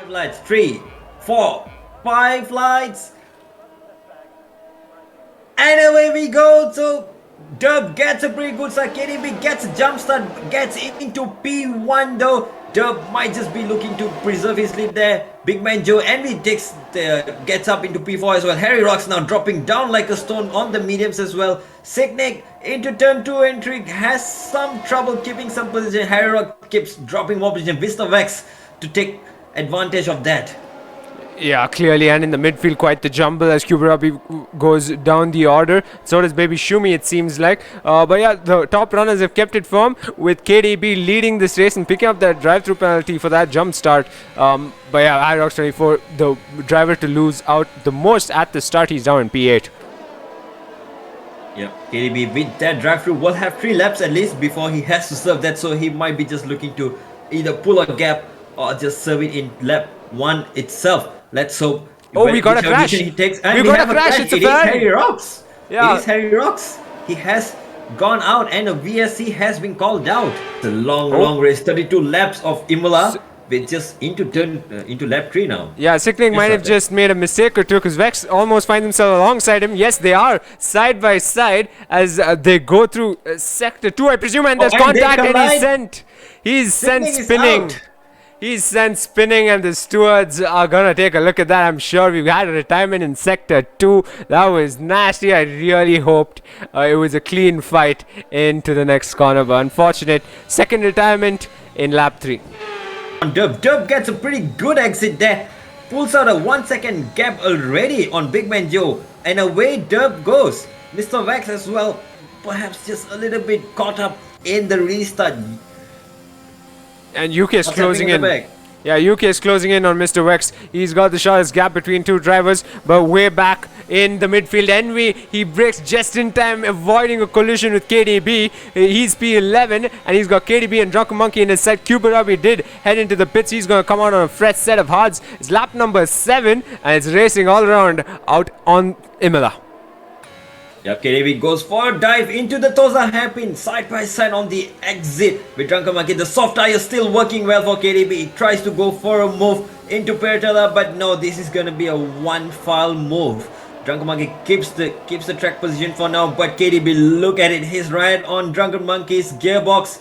Lights, 3, 4, 5 lights. And away we go. So Dub gets a pretty good start. KDB gets a jump start, gets into P1 though. Dub might just be looking to preserve his lead there. Big Man Joe Envy gets up into P4 as well. Harry Rocks now dropping down like a stone on the mediums as well. Signic into turn 2 entry has some trouble keeping some position. Harry Rock keeps dropping more position. Mr. Vex to take advantage of that. Yeah, clearly, and in the midfield, quite the jumble as Kuberabi goes down the order. So does Baby Shumi, it seems like. But yeah, the top runners have kept it firm with KDB leading this race and picking up that drive-through penalty for that jump start. But yeah, Irox 24, the driver to lose out the most at the start. He's down in P8. Yeah, KDB with that drive-through will have 3 laps at least before he has to serve that. So he might be just looking to either pull a gap or just serve it in lap 1 itself. Let's hope. Oh, we got a crash. He takes, and we got a crash. It's a fan. Harry Rocks. Yeah. It is Harry Rocks. He has gone out and a VSC has been called out. It's a long race. 32 laps of Emilia. We're just into lap 3 now. Yeah, Sickling might have just made a mistake or two because Vex almost finds himself alongside him. Yes, they are side by side as they go through sector 2, I presume, and there's contact and he's sent spinning. He's sent spinning, and the stewards are gonna take a look at that. I'm sure we've had a retirement in sector 2. That was nasty. I really hoped it was a clean fight into the next corner, but unfortunate second retirement in lap 3. Dub gets a pretty good exit there. Pulls out a 1 second gap already on Big Man Joe, and away Dub goes. Mr. Vex as well, perhaps just a little bit caught up in the restart. And UK is closing in. Yeah, UK is closing in on Mr. Vex. He's got the shortest gap between 2 drivers, but way back in the midfield. Envy, he breaks just in time, avoiding a collision with KDB. He's P11, and he's got KDB and Drunken Monkey in his side. Kuberabi did head into the pits. He's going to come out on a fresh set of hards. It's lap number 7, and it's racing all around out on Emilia. Yeah, KDB goes for a dive into the Toza hairpin, side by side on the exit with Drunken Monkey. The soft tire still working well for KDB. He tries to go for a move into Peratella, but no, this is gonna be a one-file move. Drunken Monkey keeps the track position for now, but KDB, look at it, he's right on Drunken Monkey's gearbox.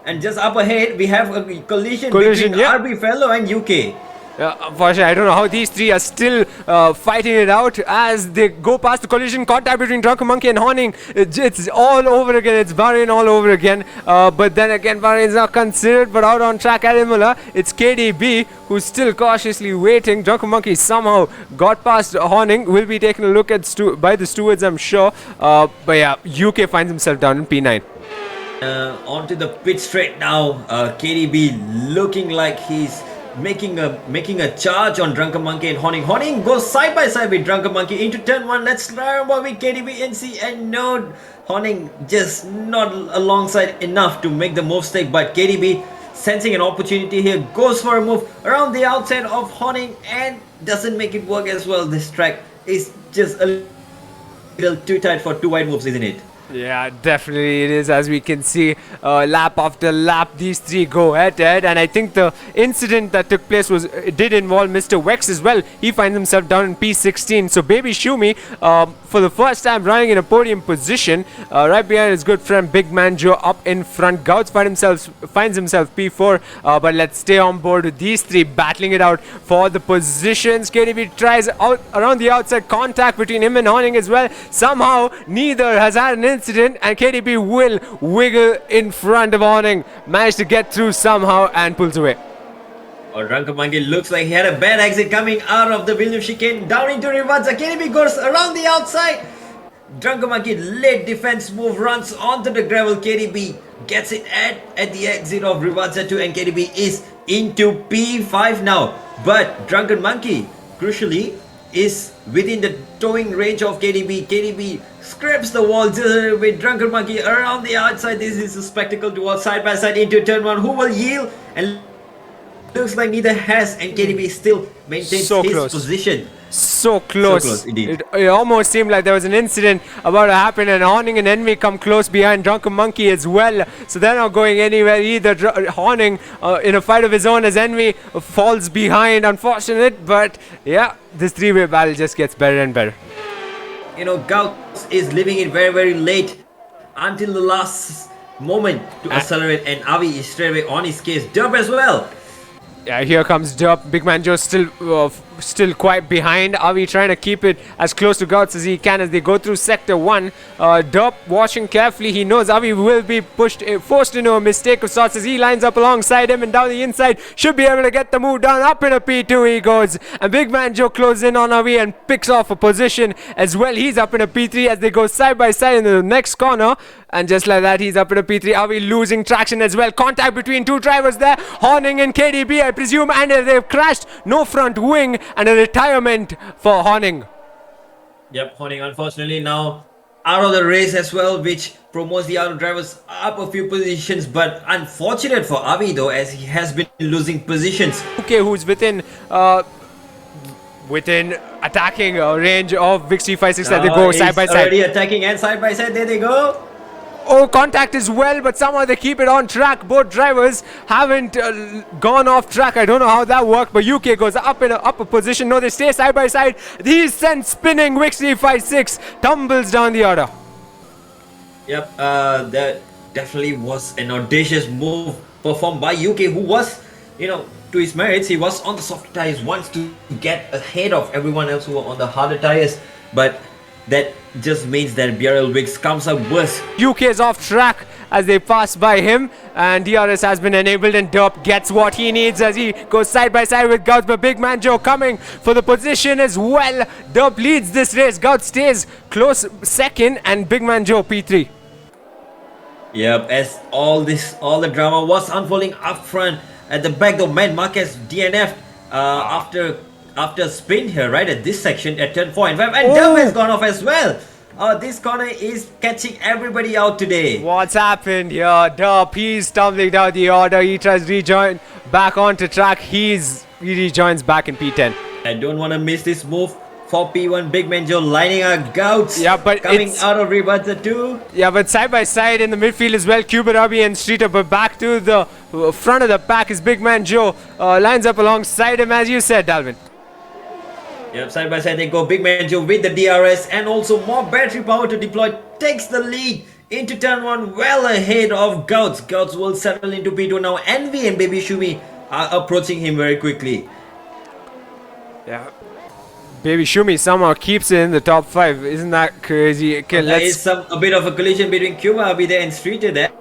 And just up ahead, we have a collision between RB Fellow and UK. Unfortunately, I don't know how these 3 are still fighting it out as they go past the collision contact between Drunken Monkey and Horning. It's all over again. It's Bahrain all over again. But then again, Bahrain is not considered, but out on track at Emilia, it's KDB who's still cautiously waiting. Drunken Monkey somehow got past Horning. Will be taken a look at by the stewards, I'm sure. But yeah, UK finds himself down in P9. Onto the pit straight now. KDB looking like he's making a charge on Drunken Monkey and Horning. Horning goes side by side with Drunken Monkey into turn 1. Let's learn what with KDB NC, and no, Horning just not alongside enough to make the move stake, but KDB sensing an opportunity here goes for a move around the outside of Horning and doesn't make it work as well. This track is just a little too tight for 2 wide moves, isn't it? Yeah, definitely it is. As we can see, lap after lap, these 3 go head to head, and I think the incident that took place did involve Mr. Vex as well. He finds himself down in P16. So Baby Shumi, for the first time running in a podium position, right behind his good friend Big Man Joe up in front. Gouts finds himself P4, but let's stay on board with these 3 battling it out for the positions. KDB tries out around the outside, contact between him and Horning as well. Somehow neither has had an incident, and KDB will wiggle in front of Horning, managed to get through somehow and pulls away. Drunken Monkey looks like he had a bad exit coming out of the Villeneuve chicane down into Rivanza. KDB goes around the outside. Drunken Monkey late defense move, runs onto the gravel. KDB gets it at the exit of Rivanza 2, and KDB is into P5 now. But Drunken Monkey, crucially, is within the towing range of KDB. KDB scrapes the wall with Drunken Monkey around the outside. This is a spectacle to watch side by side into turn 1. Who will yield? And looks like neither has, and KDB still maintains his position. so close. So close, indeed. It almost seemed like there was an incident about to happen, and Horning and Envy come close behind Drunken Monkey as well. So they're not going anywhere either. Horning in a fight of his own as Envy falls behind. Unfortunate, but yeah, this three-way battle just gets better and better. You know, Gauss is leaving it very, very late until the last moment to accelerate, and Avi is straight away on his case. Dub as well. Yeah, here comes Dub. Big Man Joe still quite behind. Avi trying to keep it as close to Gauts as he can as they go through Sector 1. Dub watching carefully. He knows Avi will be forced into a mistake of sorts as he lines up alongside him and down the inside. Should be able to get the move down. Up in a P2 he goes. And Big Man Joe closes in on Avi and picks off a position as well. He's up in a P3 as they go side by side in the next corner. And just like that, he's up in a P3. Avi losing traction as well. Contact between two drivers there. Horning and KDB, I presume. And they've crashed. No front wing. And a retirement for Horning. Yep, Horning unfortunately now out of the race as well, which promotes the other drivers up a few positions. But unfortunate for Avi though, as he has been losing positions. Okay, who's within attacking range of Vic 356 as they go side by side. Already attacking and side by side. There they go. Oh, contact as well, but somehow they keep it on track. Both drivers haven't gone off track. I don't know how that worked, but UK goes up in a upper position. No, they stay side by side. He's sent spinning. Wix 356 tumbles down the order. Yep, that definitely was an audacious move performed by UK, who was, you know, to his merits, he was on the softer tires, wants to get ahead of everyone else who were on the harder tires, but that just means that BRL Wix comes up worse. UK is off track as they pass by him, and DRS has been enabled, and Derp gets what he needs as he goes side by side with Gouts, but Big Man Joe coming for the position as well. Derp leads this race. Gouts stays close second, and Big Man Joe P3. Yep, as all the drama was unfolding up front, at the back though, Man Marquez DNF after spin here right at this section at turn 4 and 5, and Derp has gone off as well. This corner is catching everybody out today. What's happened here? Derp, he's stumbling down the order. He tries to rejoin back onto track. He rejoins back in P10. I don't want to miss this move for P1. Big Man Joe lining up Gouts. Yeah, but coming out of Reversa 2. Yeah, but side by side in the midfield as well, Kuberabi and Streeter, but back to the front of the pack is Big Man Joe. Lines up alongside him, as you said, Dalvin. Yep, side by side they go. Big Man Joe with the DRS and also more battery power to deploy takes the lead into turn 1, well ahead of Gouts. Gouts will settle into P2 now. Envy and Baby Shumi are approaching him very quickly. Yeah. Baby Shumi somehow keeps it in the top 5. Isn't that crazy? Okay, there is a bit of a collision between Kuberabi there and Streeter there.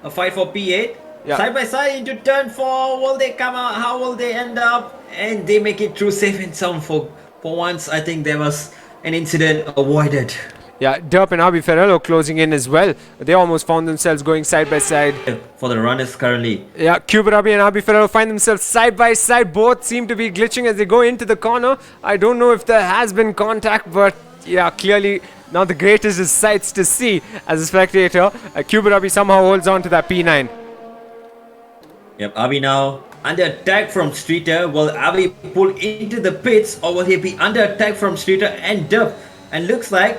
A fight for P8. Yeah. Side by side into turn 4. Will they come out? How will they end up? And they make it through safe and sound for once. I think there was an incident avoided. Yeah, Derp and Abi Ferrello closing in as well. They almost found themselves going side by side. For the runners currently. Yeah, Kuberabi and Abi Ferrello find themselves side by side. Both seem to be glitching as they go into the corner. I don't know if there has been contact, but yeah, clearly not the greatest of sights to see as a spectator. Kuberabi somehow holds on to that P9. Yep, Abi now under attack from Streeter. Will Abi pull into the pits, or will he be under attack from Streeter and Derp? And looks like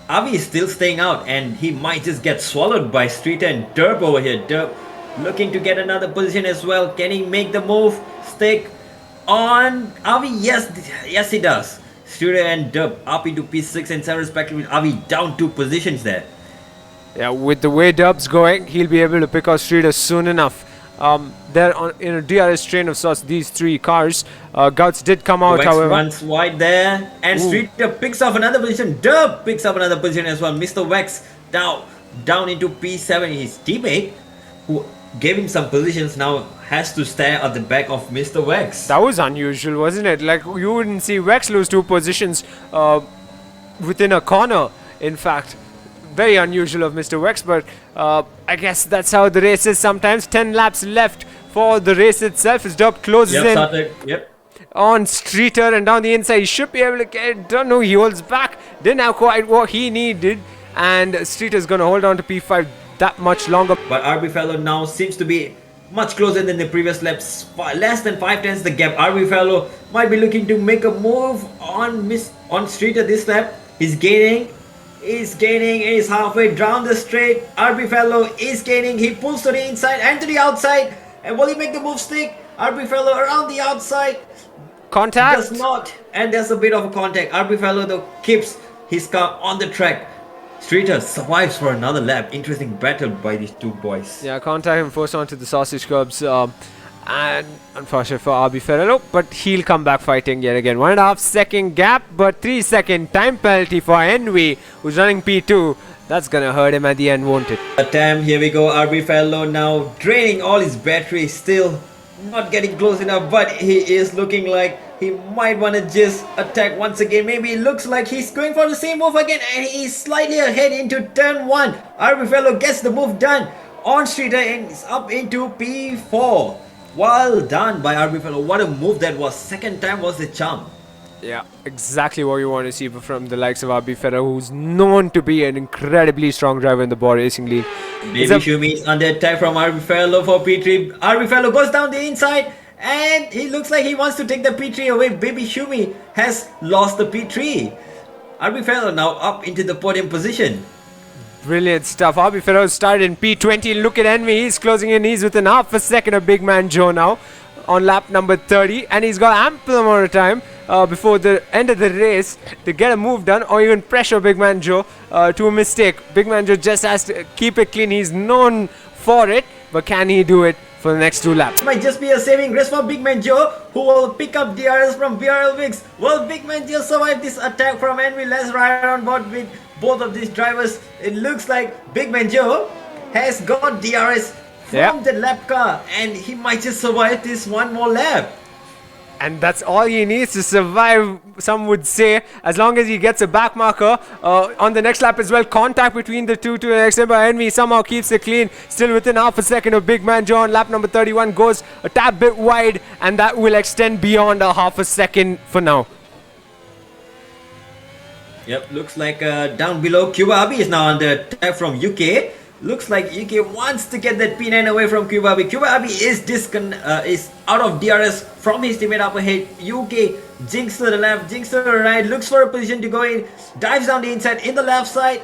Avi is still staying out, and he might just get swallowed by Streeter and Derp over here. Derp looking to get another position as well. Can he make the move? Stick on Avi? Yes he does. Streeter and Derp up into P6 and 7 respectively. Avi down 2 positions there. Yeah, with the way Derp's going, he'll be able to pick out Streeter soon enough. They're in a DRS train of sorts, these 3 cars. Gouts did come out, however. Runs wide there, and Streeter picks up another position. Derp picks up another position as well. Mr. Wex down into P7. His teammate, who gave him some positions, now has to stare at the back of Mr. Wex. That was unusual, wasn't it? Like, you wouldn't see Wex lose 2 positions within a corner, in fact. Very unusual of Mr. Wex, but I guess that's how the race is sometimes. 10 laps left for the race itself as Derp closes in on Streeter and down the inside. He should be able to get it done. No, he holds back. Didn't have quite what he needed, and Streeter's going to hold on to P5 that much longer. But RB Fellow now seems to be much closer than the previous laps. Less than 5 tenths the gap. RB Fellow might be looking to make a move on Streeter this lap. He's gaining, he's halfway down the straight. RB Fellow is gaining, he pulls to the inside and to the outside. And will he make the move stick? RB Fellow around the outside. Contact? Does not, and there's a bit of a contact. RB Fellow though keeps his car on the track. Streeter survives for another lap. Interesting battle by these two boys. Yeah, contact him forced onto the sausage curbs. And unfortunate for RB Ferrero, but he'll come back fighting yet again. 1.5 second gap, but 3 second time penalty for Envy, who's running P2. That's gonna hurt him at the end, won't it? Attempt, here we go. RB Fellow now draining all his battery. Still not getting close enough, but he is looking like he might want to just attack once again. Maybe it looks like he's going for the same move again, and he's slightly ahead into turn 1. RB Fellow gets the move done on Streeter and is up into P4. Well done by RB Fellow. What a move that was. Second time was the charm. Yeah, exactly what you want to see from the likes of RB Ferrero, who's known to be an incredibly strong driver in the Bwoah Racing League. Baby Shumi is under attack from RB Fellow for P3. RB Fellow goes down the inside, and he looks like he wants to take the P3 away. Baby Shumi has lost the P3. RB Fellow now up into the podium position. Brilliant stuff. RB Ferrero started in P20. Look at Envy. He's closing in. He's within half a second of Big Man Joe now on lap number 30. And he's got ample amount of time before the end of the race to get a move done or even pressure Big Man Joe to a mistake. Big Man Joe just has to keep it clean. He's known for it. But can he do it for the next 2 laps? Might just be a saving grace for Big Man Joe, who will pick up DRS from BRL Wix. Will Big Man Joe survive this attack from Envy? Let's ride on board with both of these drivers. It looks like Big Man Joe has got DRS from the lap car, and he might just survive this one more lap. And that's all he needs to survive, some would say, as long as he gets a back marker on the next lap as well. Contact between the two to the extent, but Envy somehow keeps it clean. Still within half a second of Big Man Joe on lap number 31, goes a tad bit wide, and that will extend beyond a half a second for now. Yep, looks like down below, Kubabi is now under attack from UK. Looks like UK wants to get that P9 away from Kubabi. Kubabi is out of DRS from his teammate up ahead. UK jinks to the left, jinks to the right, looks for a position to go in, dives down the inside in the left side,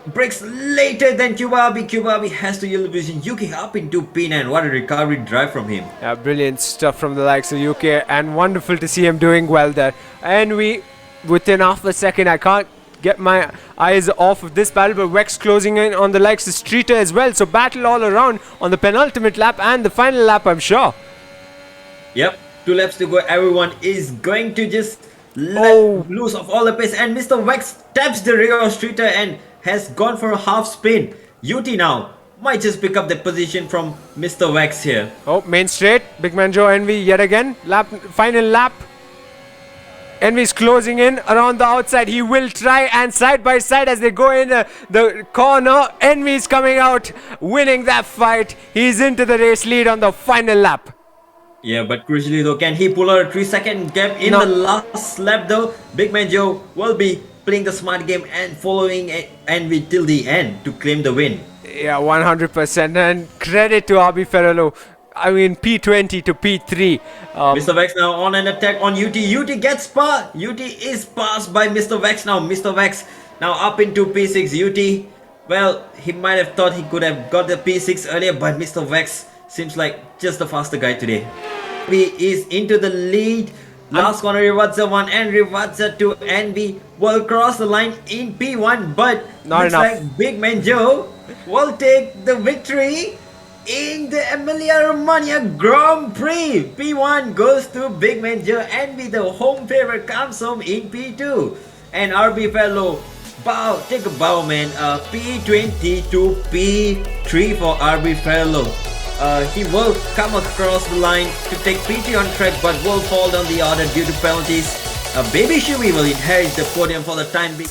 breaks later than Kubabi. Kubabi has to yield the position. UK up into P9. What a recovery drive from him. Yeah, brilliant stuff from the likes of UK, and wonderful to see him doing well there. And within half a second, I can't get my eyes off of this battle, but Wex closing in on the likes of Streeter as well. So battle all around on the penultimate lap and the final lap, I'm sure. Yep, 2 laps to go. Everyone is going to just let loose of all the pace, and Mr. Wex taps the rear of Streeter and has gone for a half spin. UT now might just pick up the position from Mr. Wex here. Oh, main straight, Big Man Joe Envy yet again. Final lap. Envy's closing in around the outside. He will try, and side by side as they go in the corner, Envy's coming out, winning that fight. He's into the race lead on the final lap. Yeah, but crucially though, can he pull out a 3-second gap in the last lap though? Big Man Joe will be playing the smart game and following Envy till the end to claim the win. Yeah, 100%. And credit to RB Ferrello. I mean, P20 to P3. Mr. Vex now on an attack on UT. UT gets passed. UT is passed by Mr. Vex now. Mr. Vex now up into P6. UT, well, he might have thought he could have got the P6 earlier, but Mr. Vex seems like just the faster guy today. He is into the lead. Last corner, Rivazza 1 and Rivazza 2. Envy will cross the line in P1, but not looks enough. like Big Man Joe will take the victory in the Emilia Romagna Grand Prix. P1 goes to Big Man Joe. Envy, the home favorite, comes home in P2. And RB Fellow, take a bow, man. P20 to P3 for RB Fellow. He will come across the line to take P3 on track, but will fall down the order due to penalties. Baby Shumi will inherit the podium for the time being.